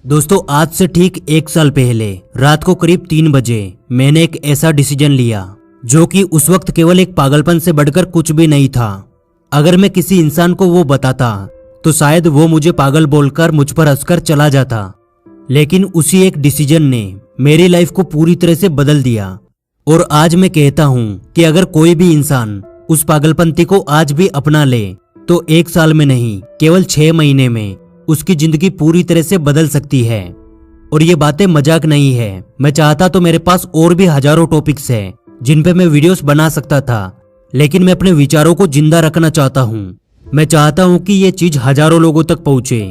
दोस्तों आज से ठीक 1 साल पहले रात को करीब 3 बजे मैंने एक ऐसा डिसीजन लिया जो कि उस वक्त केवल एक पागलपन से बढ़कर कुछ भी नहीं था। अगर मैं किसी इंसान को वो बताता तो शायद वो मुझे पागल बोलकर मुझ पर हंसकर चला जाता, लेकिन उसी एक डिसीजन ने मेरी लाइफ को पूरी तरह से बदल दिया। और आज मैं कहता हूँ कि अगर कोई भी इंसान उस पागलपंती को आज भी अपना ले तो 1 साल में नहीं, केवल 6 महीने में उसकी जिंदगी पूरी तरह से बदल सकती है। और ये बातें मजाक नहीं है। मैं चाहता तो मेरे पास और भी हजारों टॉपिक्स है जिन पे मैं वीडियोस बना सकता था, लेकिन मैं अपने विचारों को जिंदा रखना चाहता हूँ। मैं चाहता हूँ कि ये चीज हजारों लोगों तक पहुंचे,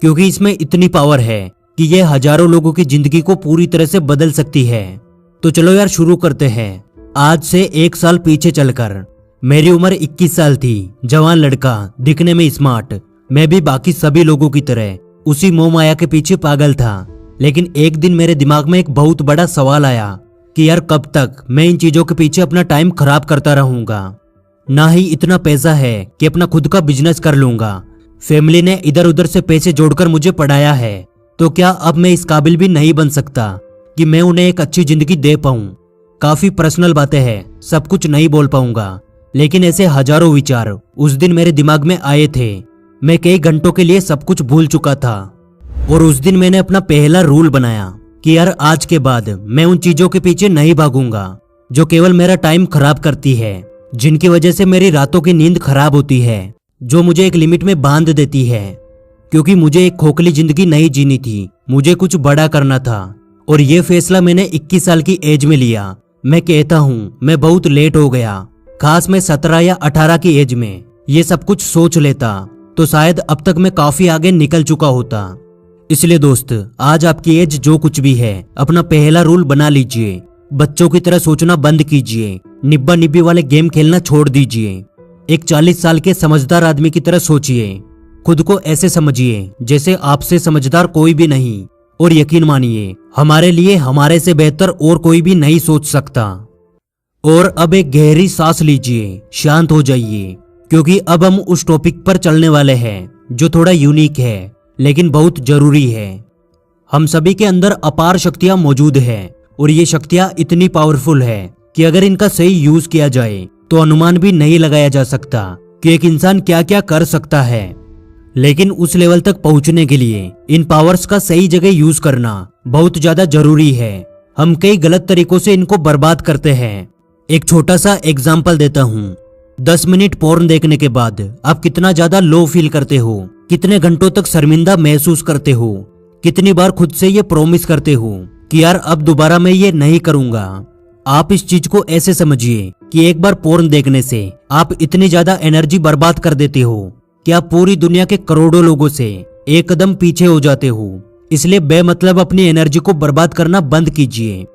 क्योंकि इसमें इतनी पावर है कि ये हजारों लोगों की जिंदगी को पूरी तरह से बदल सकती है। तो चलो यार शुरू करते हैं। आज से 1 साल पीछे चलकर मेरी उम्र 21 साल थी, जवान लड़का, दिखने में स्मार्ट। मैं भी बाकी सभी लोगों की तरह उसी मोह माया के पीछे पागल था। लेकिन एक दिन मेरे दिमाग में एक बहुत बड़ा सवाल आया कि यार कब तक मैं इन चीजों के पीछे अपना टाइम खराब करता रहूंगा। ना ही इतना पैसा है कि अपना खुद का बिजनेस कर लूंगा। फैमिली ने इधर उधर से पैसे जोड़कर मुझे पढ़ाया है, तो क्या अब मैं इस काबिल भी नहीं बन सकता कि मैं उन्हें एक अच्छी जिंदगी दे पाऊं। काफी पर्सनल बातें हैं, सब कुछ नहीं बोल पाऊंगा, लेकिन ऐसे हजारों विचार उस दिन मेरे दिमाग में आए थे। मैं कई घंटों के लिए सब कुछ भूल चुका था और उस दिन मैंने अपना पहला रूल बनाया कि यार आज के बाद मैं उन चीजों के पीछे नहीं भागूंगा जो केवल मेरा टाइम खराब करती है, जिनकी वजह से मेरी रातों की नींद खराब होती है, जो मुझे एक लिमिट में बांध देती है। क्योंकि मुझे एक खोखली जिंदगी नहीं जीनी थी, मुझे कुछ बड़ा करना था। और ये फैसला मैंने 21 साल की एज में लिया। मैं कहता हूँ मैं बहुत लेट हो गया। खास मैं 17 या 18 की एज में ये सब कुछ सोच लेता तो शायद अब तक मैं काफी आगे निकल चुका होता। इसलिए दोस्त, आज आपकी एज जो कुछ भी है, अपना पहला रूल बना लीजिए। बच्चों की तरह सोचना बंद कीजिए, निब्बा निब्बी वाले गेम खेलना छोड़ दीजिए। एक 40 साल के समझदार आदमी की तरह सोचिए। खुद को ऐसे समझिए जैसे आपसे समझदार कोई भी नहीं। और यकीन मानिए, हमारे लिए हमारे से बेहतर और कोई भी नहीं सोच सकता। और अब एक गहरी सांस लीजिए, शांत हो जाइए, क्योंकि अब हम उस टॉपिक पर चलने वाले हैं जो थोड़ा यूनिक है लेकिन बहुत जरूरी है। हम सभी के अंदर अपार शक्तियां मौजूद हैं और ये शक्तियां इतनी पावरफुल है कि अगर इनका सही यूज किया जाए तो अनुमान भी नहीं लगाया जा सकता कि एक इंसान क्या क्या कर सकता है। लेकिन उस लेवल तक पहुंचने के लिए इन पावर्स का सही जगह यूज करना बहुत ज्यादा जरूरी है। हम कई गलत तरीकों से इनको बर्बाद करते हैं। एक छोटा सा एग्जाम्पल देता हूँ। 10 मिनट पोर्न देखने के बाद आप कितना ज्यादा लो फील करते हो, कितने घंटों तक शर्मिंदा महसूस करते हो, कितनी बार खुद से ये प्रॉमिस करते हो कि यार अब दोबारा मैं ये नहीं करूंगा। आप इस चीज को ऐसे समझिए कि एक बार पोर्न देखने से आप इतनी ज्यादा एनर्जी बर्बाद कर देते हो कि आप पूरी दुनिया के करोड़ों लोगों से एक कदम पीछे हो जाते हो। इसलिए बेमतलब अपनी एनर्जी को बर्बाद करना बंद कीजिए,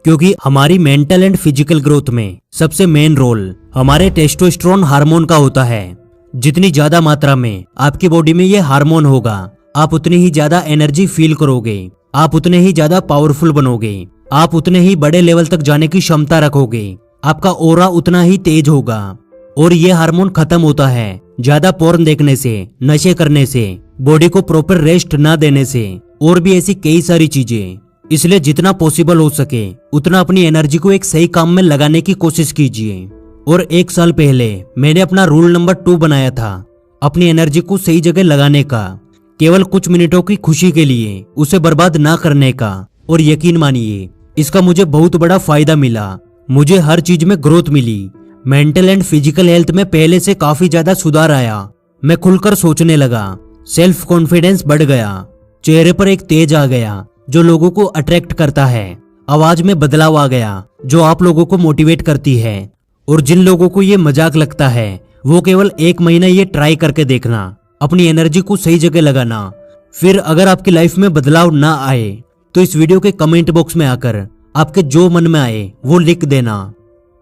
क्योंकि हमारी मेंटल एंड फिजिकल ग्रोथ में सबसे मेन रोल हमारे टेस्टोस्टेरोन हार्मोन का होता है। जितनी ज्यादा मात्रा में आपकी बॉडी में ये हार्मोन होगा, आप उतनी ही ज्यादा एनर्जी फील करोगे, आप उतने ही ज्यादा पावरफुल बनोगे, आप उतने ही बड़े लेवल तक जाने की क्षमता रखोगे, आपका ऑरा उतना ही तेज होगा। और ये हार्मोन खत्म होता है ज्यादा पोर्न देखने से, नशे करने से, बॉडी को प्रॉपर रेस्ट ना देने से और भी ऐसी कई सारी चीजें। इसलिए जितना पॉसिबल हो सके उतना अपनी एनर्जी को एक सही काम में लगाने की कोशिश कीजिए। और 1 साल पहले मैंने अपना रूल नंबर 2 बनाया था, अपनी एनर्जी को सही जगह लगाने का, केवल कुछ मिनटों की खुशी के लिए उसे बर्बाद ना करने का। और यकीन मानिए, इसका मुझे बहुत बड़ा फायदा मिला। मुझे हर चीज में ग्रोथ मिली। मेंटल एंड फिजिकल हेल्थ में पहले से काफी ज्यादा सुधार आया। मैं खुलकर सोचने लगा, सेल्फ कॉन्फिडेंस बढ़ गया, चेहरे पर एक तेज आ गया जो लोगों को अट्रैक्ट करता है, आवाज में बदलाव आ गया जो आप लोगों को मोटिवेट करती है। और जिन लोगों को ये मजाक लगता है वो केवल 1 महीना ये ट्राई करके देखना, अपनी एनर्जी को सही जगह लगाना। फिर अगर आपकी लाइफ में बदलाव ना आए तो इस वीडियो के कमेंट बॉक्स में आकर आपके जो मन में आए वो लिख देना।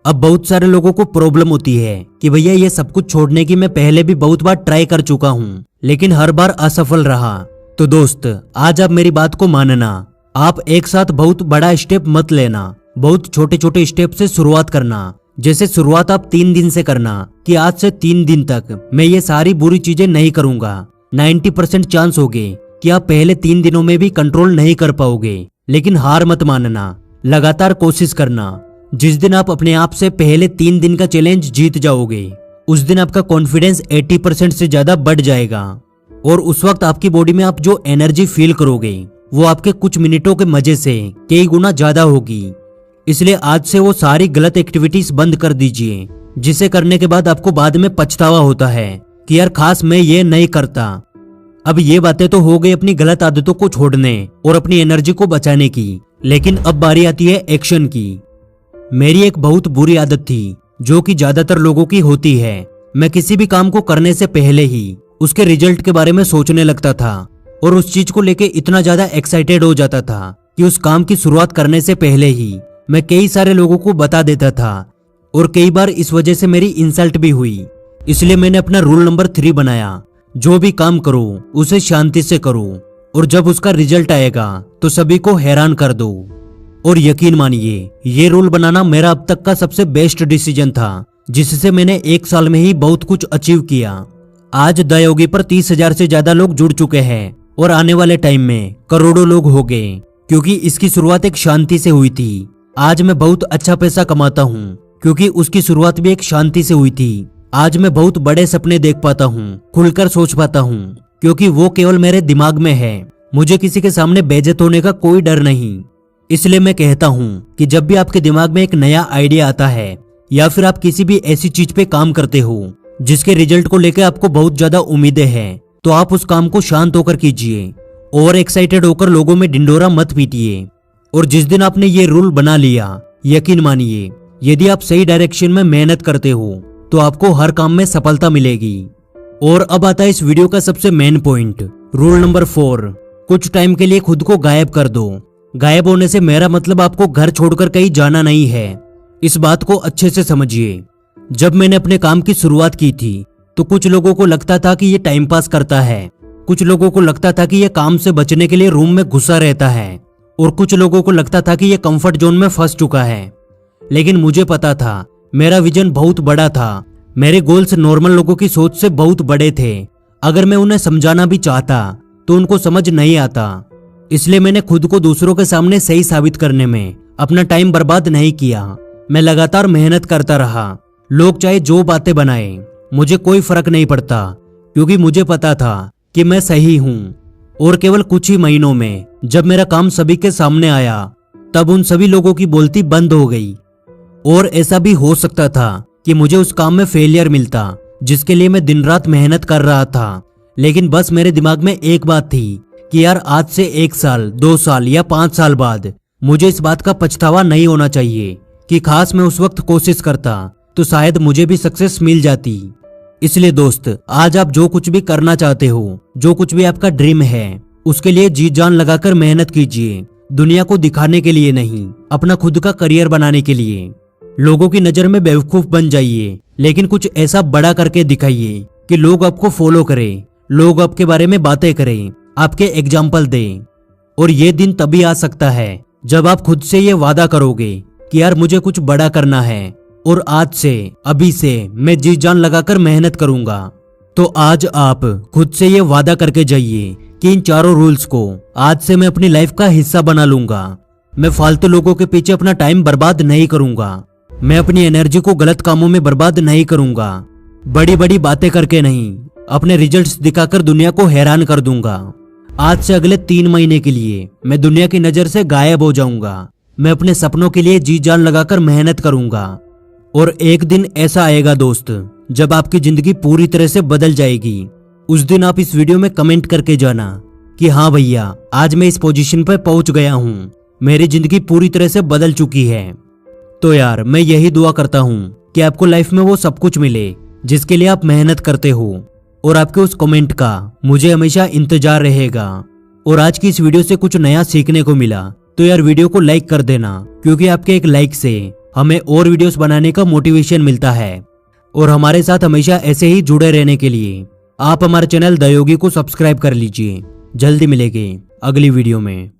अब बहुत सारे लोगों को प्रॉब्लम होती है कि भैया ये सब कुछ छोड़ने की मैं पहले भी बहुत बार ट्राई कर चुका हूँ, लेकिन हर बार असफल रहा। तो दोस्त, आज आप मेरी बात को मानना। आप एक साथ बहुत बड़ा स्टेप मत लेना, बहुत छोटे छोटे स्टेप से शुरुआत करना। जैसे शुरुआत आप 3 दिन से करना कि आज से 3 दिन तक मैं ये सारी बुरी चीजें नहीं करूंगा। 90% चांस होगे कि आप पहले 3 दिनों में भी कंट्रोल नहीं कर पाओगे, लेकिन हार मत मानना, लगातार कोशिश करना। जिस दिन आप अपने आप से पहले 3 दिन का चैलेंज जीत जाओगे, उस दिन आपका कॉन्फिडेंस 80% से ज्यादा बढ़ जाएगा और उस वक्त आपकी बॉडी में आप जो एनर्जी फील करोगे वो आपके कुछ मिनटों के मजे से कई गुना ज्यादा होगी। इसलिए आज से वो सारी गलत एक्टिविटीज बंद कर दीजिए, जिसे करने के बाद आपको बाद में पछतावा होता है कि यार खास मैं ये नहीं करता। अब ये बातें तो हो गई अपनी गलत आदतों को छोड़ने और अपनी एनर्जी को बचाने की, लेकिन अब बारी आती है एक्शन की। मेरी एक बहुत बुरी आदत थी जो कि ज्यादातर लोगों की होती है। मैं किसी भी काम को करने से पहले ही उसके रिजल्ट के बारे में सोचने लगता था और उस चीज को लेके इतना ज्यादा एक्साइटेड हो जाता था कि उस काम की शुरुआत करने से पहले ही मैं कई सारे लोगों को बता देता था और कई बार इस वजह से मेरी इंसल्ट भी हुई। इसलिए मैंने अपना रूल नंबर 3 बनाया, जो भी काम करो उसे शांति से करो और जब उसका रिजल्ट आएगा तो सभी को हैरान कर दो। और यकीन मानिए, ये रूल बनाना मेरा अब तक का सबसे बेस्ट डिसीजन था, जिससे मैंने 1 साल में ही बहुत कुछ अचीव किया। आज द योगी पर 30,000 से ज्यादा लोग जुड़ चुके हैं और आने वाले टाइम में करोड़ों लोग हो गए, क्योंकि इसकी शुरुआत एक शांति से हुई थी। आज मैं बहुत अच्छा पैसा कमाता हूँ क्योंकि उसकी शुरुआत भी एक शांति से हुई थी। आज मैं बहुत बड़े सपने देख पाता हूँ, खुलकर सोच पाता हूँ, क्योंकि वो केवल मेरे दिमाग में है। मुझे किसी के सामने बेइज्जत होने का कोई डर नहीं। इसलिए मैं कहता हूँ कि जब भी आपके दिमाग में एक नया आइडिया आता है या फिर आप किसी भी ऐसी चीज पे काम करते हो जिसके रिजल्ट को लेकर आपको बहुत ज्यादा उम्मीदें हैं, तो आप उस काम को शांत होकर कीजिए। ओवर एक्साइटेड होकर लोगों में ढिंढोरा मत पीटिए। और जिस दिन आपने ये रूल बना लिया, यकीन मानिए, यदि आप सही डायरेक्शन में मेहनत करते हो तो आपको हर काम में सफलता मिलेगी। और अब आता है इस वीडियो का सबसे मेन पॉइंट, रूल नंबर 4। कुछ टाइम के लिए खुद को गायब कर दो। गायब होने से मेरा मतलब आपको घर छोड़कर कहीं जाना नहीं है। इस बात को अच्छे से समझिए। जब मैंने अपने काम की शुरुआत की थी तो कुछ लोगों को लगता था कि ये टाइम पास करता है, कुछ लोगों को लगता था कि ये काम से बचने के लिए रूम में घुसा रहता है और कुछ लोगों को लगता था कि ये कंफर्ट जोन में फंस चुका है। लेकिन मुझे पता था, मेरा विजन बहुत बड़ा था। मेरे गोल्स नॉर्मल लोगों की सोच से बहुत बड़े थे। अगर मैं उन्हें समझाना भी चाहता तो उनको समझ नहीं आता। इसलिए मैंने खुद को दूसरों के सामने सही साबित करने में अपना टाइम बर्बाद नहीं किया। मैं लगातार मेहनत करता रहा। लोग चाहे जो बातें बनाए, मुझे कोई फर्क नहीं पड़ता, क्योंकि मुझे पता था कि मैं सही हूँ। और केवल कुछ ही महीनों में जब मेरा काम सभी के सामने आया, तब उन सभी लोगों की बोलती बंद हो गई। और ऐसा भी हो सकता था कि मुझे उस काम में फेलियर मिलता जिसके लिए मैं दिन रात मेहनत कर रहा था, लेकिन बस मेरे दिमाग में एक बात थी कि यार आज से 1 साल, 2 साल या 5 साल बाद मुझे इस बात का पछतावा नहीं होना चाहिए कि खास मैं उस वक्त कोशिश करता तो शायद मुझे भी सक्सेस मिल जाती। इसलिए दोस्त, आज आप जो कुछ भी करना चाहते हो, जो कुछ भी आपका ड्रीम है, उसके लिए जी जान लगाकर मेहनत कीजिए। दुनिया को दिखाने के लिए नहीं, अपना खुद का करियर बनाने के लिए। लोगों की नजर में बेवकूफ बन जाइए, लेकिन कुछ ऐसा बड़ा करके दिखाइए कि लोग आपको फॉलो करें, लोग आपके बारे में बातें करें, आपके एग्जाम्पल दें। और ये दिन तभी आ सकता है जब आप खुद से ये वादा करोगे कि यार मुझे कुछ बड़ा करना है और आज से, अभी से मैं जी जान लगाकर मेहनत करूंगा। तो आज आप खुद से ये वादा करके जाइए कि इन चारों रूल्स को आज से मैं अपनी लाइफ का हिस्सा बना लूंगा। मैं फालतू लोगों के पीछे अपना टाइम बर्बाद नहीं करूंगा। मैं अपनी एनर्जी को गलत कामों में बर्बाद नहीं करूंगा। बड़ी बड़ी बातें करके नहीं, अपने रिजल्ट्स दिखाकर दुनिया को हैरान कर दूंगा। आज से अगले 3 महीने के लिए मैं दुनिया की नजर से गायब हो जाऊंगा। मैं अपने सपनों के लिए जी जान लगाकर मेहनत करूंगा। और एक दिन ऐसा आएगा दोस्त, जब आपकी जिंदगी पूरी तरह से बदल जाएगी। उस दिन आप इस वीडियो में कमेंट करके जाना कि हाँ भैया, आज मैं इस पोजीशन पर पहुंच गया हूँ, मेरी जिंदगी पूरी तरह से बदल चुकी है। तो यार, मैं यही दुआ करता हूँ कि आपको लाइफ में वो सब कुछ मिले जिसके लिए आप मेहनत करते हो। और आपके उस कमेंट का मुझे हमेशा इंतजार रहेगा। और आज की इस वीडियो से कुछ नया सीखने को मिला तो यार वीडियो को लाइक कर देना, क्योंकि आपके एक लाइक से हमें और वीडियोस बनाने का मोटिवेशन मिलता है। और हमारे साथ हमेशा ऐसे ही जुड़े रहने के लिए आप हमारे चैनल द योगी को सब्सक्राइब कर लीजिए। जल्दी मिलेंगे अगली वीडियो में।